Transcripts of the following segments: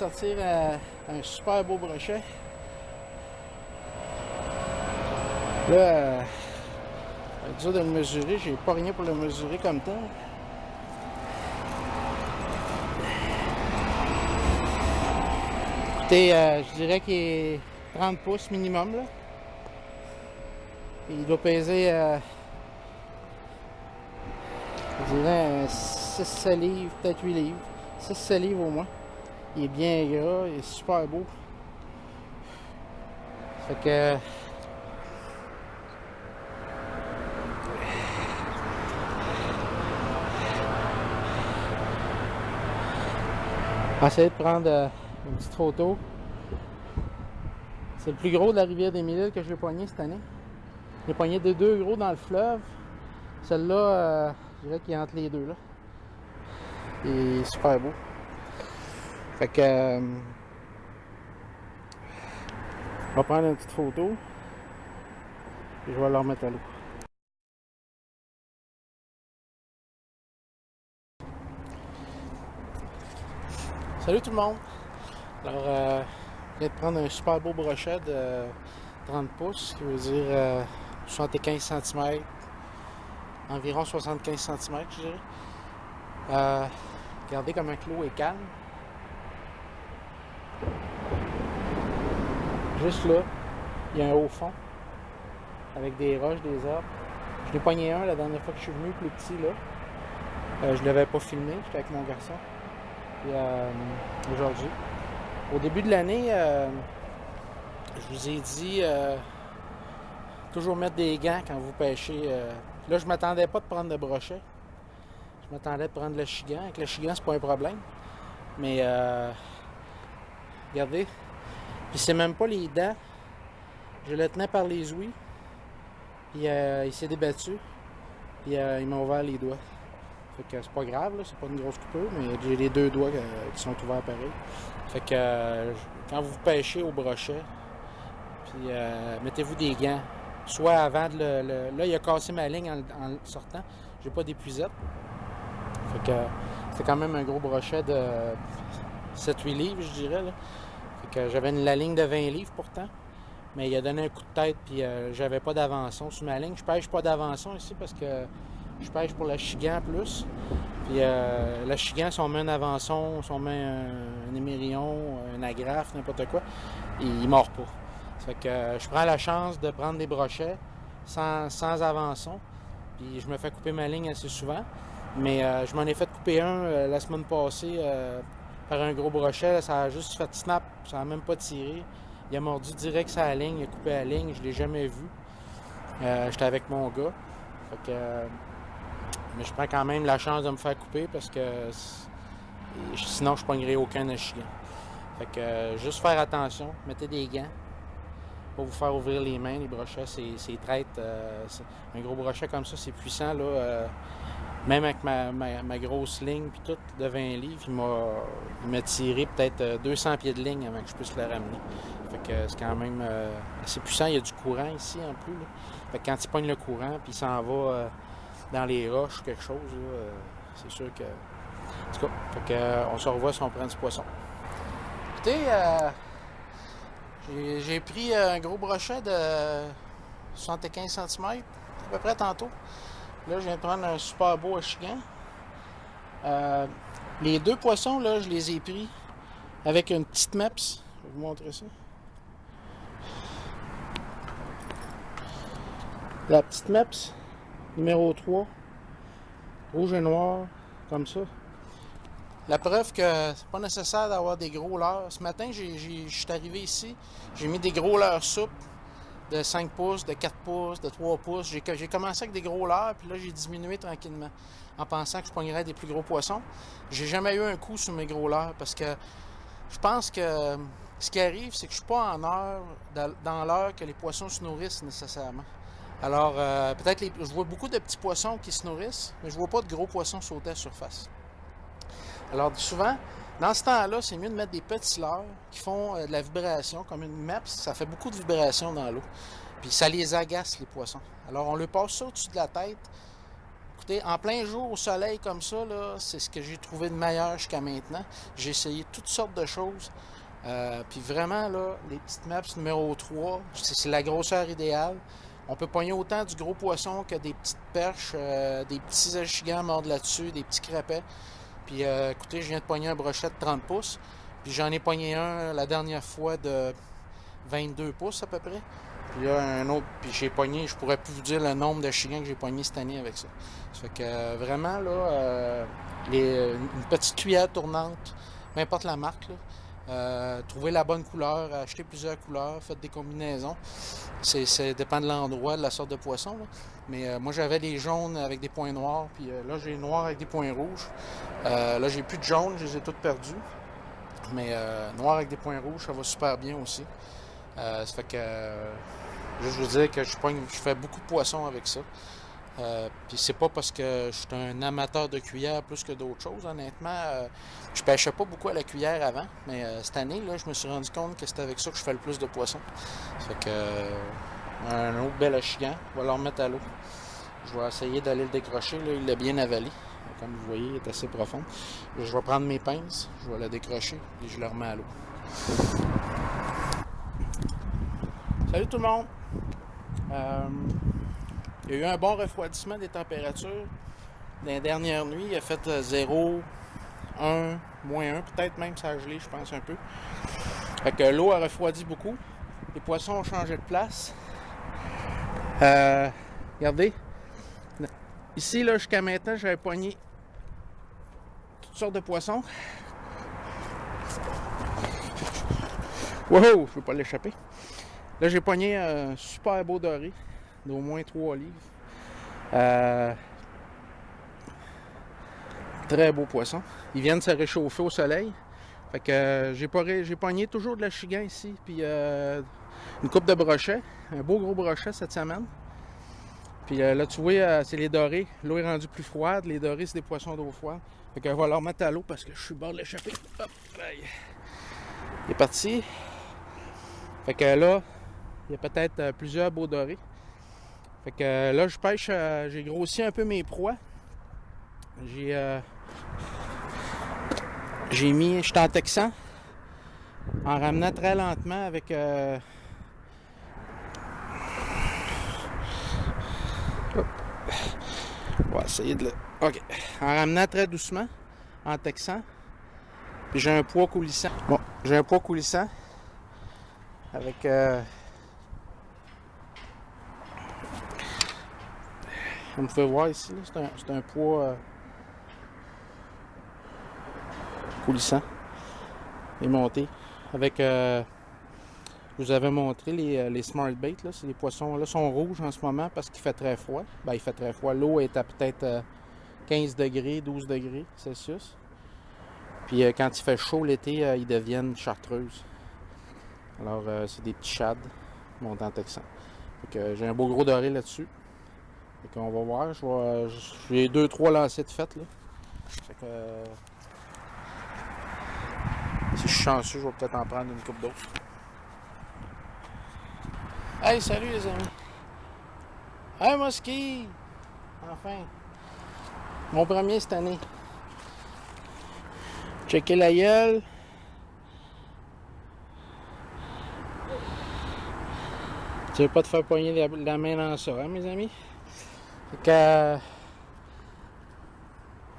sortir un super beau brochet. Là, c'est dur de le mesurer, j'ai pas rien pour le mesurer comme temps. Écoutez, je dirais qu'il est 30 pouces minimum là. Il doit peser, je dirais 6-7 livres, peut-être 8 livres. 6-7 livres au moins. Il est bien gras, il est super beau. Fait que on va essayer de prendre une petite photo. C'est le plus gros de la rivière des Mille-Îles que j'ai pogné cette année. J'ai pogné deux gros dans le fleuve. Celle-là, je dirais qu'il est entre les deux là. Il est super beau. Fait que on va prendre une petite photo et je vais la remettre à l'eau. Salut tout le monde! Alors, je viens de prendre un super beau brochet de 30 pouces, qui veut dire 75 cm, environ 75 cm, je dirais. Regardez comme un clos est calme. Juste là, il y a un haut fond avec des roches, des arbres. Je l'ai pogné un la dernière fois que je suis venu, plus petit là. Je ne l'avais pas filmé, j'étais avec mon garçon. Puis aujourd'hui, au début de l'année, je vous ai dit toujours mettre des gants quand vous pêchez. Là, je m'attendais pas de prendre de brochet. Je m'attendais de prendre le chigan. Avec le chigan, c'est pas un problème. Mais regardez. Puis c'est même pas les dents. Je le tenais par les ouïes. Puis il s'est débattu. Puis il m'a ouvert les doigts. Fait que c'est pas grave, là, c'est pas une grosse coupure, mais j'ai les deux doigts qui sont ouverts pareil. Fait que quand vous pêchez au brochet, puis mettez-vous des gants. Soit avant de là, il a cassé ma ligne en sortant. J'ai pas d'épuisette. Fait que c'est quand même un gros brochet de 7-8 livres, je dirais. Là. Fait que j'avais la ligne de 20 livres pourtant. Mais il a donné un coup de tête, puis j'avais pas d'avançon sur ma ligne. Je pêche pas d'avançon ici parce que je pêche pour la chigan plus. Puis la chigan, si on met un avançon, si on met un émérillon, un agrafe, n'importe quoi, il mord pas. Fait que je prends la chance de prendre des brochets sans avançon. Puis je me fais couper ma ligne assez souvent. Mais je m'en ai fait couper un la semaine passée par un gros brochet. Là, ça a juste fait snap, ça n'a même pas tiré. Il a mordu direct sur la ligne, il a coupé la ligne, je l'ai jamais vu. J'étais avec mon gars. Fait que, mais je prends quand même la chance de me faire couper parce que sinon je ne pognerais aucun achigan. Fait que juste faire attention, mettez des gants. Pour vous faire ouvrir les mains, les brochets, c'est traite. Un gros brochet comme ça, c'est puissant. Là, même avec ma grosse ligne puis tout, de 20 livres, il m'a tiré peut-être 200 pieds de ligne avant que je puisse le ramener. Fait que c'est quand même assez puissant. Il y a du courant ici en plus. Là. Fait que quand il pogne le courant puis il s'en va dans les roches ou quelque chose, c'est sûr que... En tout cas, fait que, on se revoit si on prend du poisson. Écoutez, j'ai pris un gros brochet de 75 cm, à peu près tantôt. Là, je viens de prendre un super beau achigan. Les deux poissons, là, je les ai pris avec une petite MEPS. Je vais vous montrer ça. La petite MEPS, numéro 3, rouge et noir, comme ça. La preuve que c'est pas nécessaire d'avoir des gros leurres. Ce matin, je suis arrivé ici, j'ai mis des gros leurres souples de 5 pouces, de 4 pouces, de 3 pouces. J'ai commencé avec des gros leurres, puis là, j'ai diminué tranquillement en pensant que je pognerais des plus gros poissons. J'ai jamais eu un coup sur mes gros leurres parce que je pense que ce qui arrive, c'est que je suis pas en heure, dans l'heure que les poissons se nourrissent nécessairement. Alors, peut-être, je vois beaucoup de petits poissons qui se nourrissent, mais je vois pas de gros poissons sauter à la surface. Alors, souvent, dans ce temps-là, c'est mieux de mettre des petits leurres qui font de la vibration, comme une MEPS, ça fait beaucoup de vibration dans l'eau. Puis ça les agace, les poissons. Alors, on leur passe ça au-dessus de la tête, Écoutez, en plein jour au soleil comme ça, là, c'est ce que j'ai trouvé de meilleur jusqu'à maintenant. J'ai essayé toutes sortes de choses. Puis vraiment, là, les petites maps numéro 3, c'est la grosseur idéale. On peut pogner autant du gros poisson que des petites perches, des petits achigans mordent là-dessus, des petits crapets. Puis écoutez, je viens de pogner un brochet de 30 pouces. Puis j'en ai pogné un la dernière fois de 22 pouces à peu près. Puis là, un autre, puis j'ai pogné, je pourrais plus vous dire le nombre de chiens que j'ai pogné cette année avec ça. Ça fait que vraiment, là, une petite cuillère tournante, peu importe la marque, là, trouver la bonne couleur, acheter plusieurs couleurs, faites des combinaisons. Ça dépend de l'endroit, de la sorte de poisson. Là. Mais moi, j'avais des jaunes avec des points noirs, puis là, j'ai noir avec des points rouges. Là, j'ai plus de jaunes, je les ai toutes perdues. Mais noir avec des points rouges, ça va super bien aussi. Ça fait que, juste vous dire que je fais beaucoup de poissons avec ça. Puis c'est pas parce que je suis un amateur de cuillère plus que d'autres choses, honnêtement. Je pêchais pas beaucoup à la cuillère avant, mais cette année, là, je me suis rendu compte que c'est avec ça que je fais le plus de poissons. Ça fait que, un autre bel achigan, on va le remettre à l'eau. Je vais essayer d'aller le décrocher, là, il l'a bien avalé. Comme vous voyez, il est assez profond. Je vais prendre mes pinces, je vais la décrocher et je le remets à l'eau. Salut tout le monde! Il y a eu un bon refroidissement des températures. Dans les dernières nuits, il a fait 0, 1, moins 1, peut-être même ça a gelé, je pense un peu. Fait que l'eau a refroidi beaucoup. Les poissons ont changé de place. Regardez. Ici, là, jusqu'à maintenant, j'avais pogné toutes sortes de poissons. Wow! Je ne veux pas l'échapper. Là, j'ai pogné un super beau doré d'au moins 3 livres. Très beau poisson. Ils viennent se réchauffer au soleil. Fait que j'ai pogné toujours de l'achigan ici. Puis une coupe de brochets. Un beau gros brochet cette semaine. Puis là, tu vois, c'est les dorés. L'eau est rendue plus froide. Les dorés, c'est des poissons d'eau froide. Fait que je vais leur mettre à l'eau parce que je suis au bord de l'échapper. Hop, aïe. Il est parti. Fait que là, il y a peut-être plusieurs beaux dorés. Fait que là, je pêche, j'ai grossi un peu mes proies. Je suis en texan, en ramenant très lentement avec... On va essayer de le... OK. En ramenant très doucement, en texan. Puis j'ai un poids coulissant. Bon, j'ai un poids coulissant avec... On me fait voir ici, c'est un poids coulissant et monté. Avec, je vous avais montré les smart bait, là, c'est les poissons, là, sont rouges en ce moment parce qu'il fait très froid. Ben, il fait très froid. L'eau est à peut-être 15 degrés, 12 degrés Celsius. Puis quand il fait chaud l'été, ils deviennent chartreuses. Alors, c'est des petits shads montant texan. J'ai un beau gros doré là-dessus. Fait qu'on va voir, j'ai 2-3 lancers de fête là. Fait que si je suis chanceux, je vais peut-être en prendre une coupe d'autres. Hey, salut les amis! Hey Musky! Enfin! Mon premier cette année. Checker la gueule. Tu veux pas te faire poigner la main dans ça, hein, mes amis? Fait que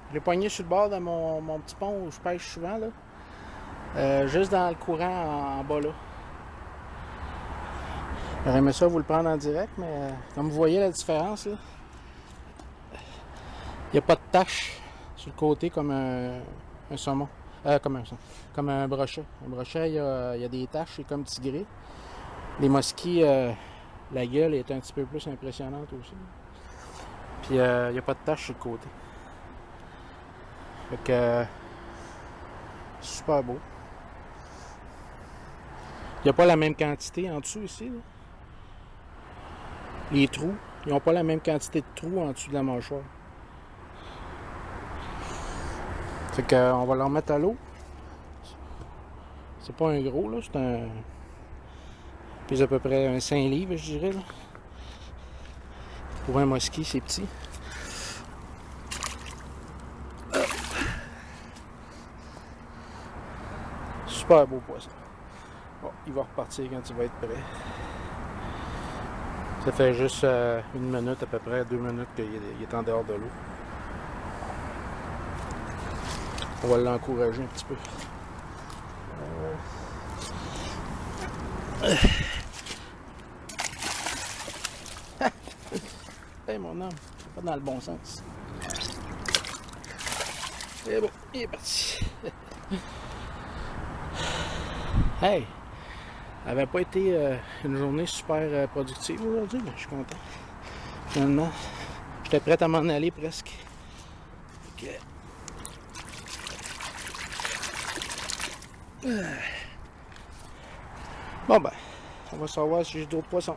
je l'ai pogné sur le bord de mon petit pont où je pêche souvent, là. Juste dans le courant en bas, là. J'aurais aimé ça vous le prendre en direct, mais comme vous voyez la différence, là, il n'y a pas de tache sur le côté comme un saumon. Comme un brochet. Un brochet, il y a des taches, c'est comme tigré. Les muskies, la gueule est un petit peu plus impressionnante aussi. Puis il n'y a pas de tache sur le côté. Fait que super beau. Il n'y a pas la même quantité en dessous ici. Là. Les trous, ils n'ont pas la même quantité de trous en dessous de la mâchoire. Fait que on va leur mettre à l'eau. C'est pas un gros là, c'est un. Il pèse à peu près un 5 livres, je dirais. Là. Pour un musky, c'est petit. Super beau poisson. Bon, il va repartir quand il va être prêt. Ça fait juste 1 minute à peu près, 2 minutes qu'il est en dehors de l'eau. On va l'encourager un petit peu. Hey mon homme, c'est pas dans le bon sens. C'est bon, il est parti. Hey, ça n'avait pas été une journée super productive aujourd'hui, mais je suis content. Finalement, j'étais prêt à m'en aller presque. Okay. Bon ben, on va savoir si j'ai d'autres poissons.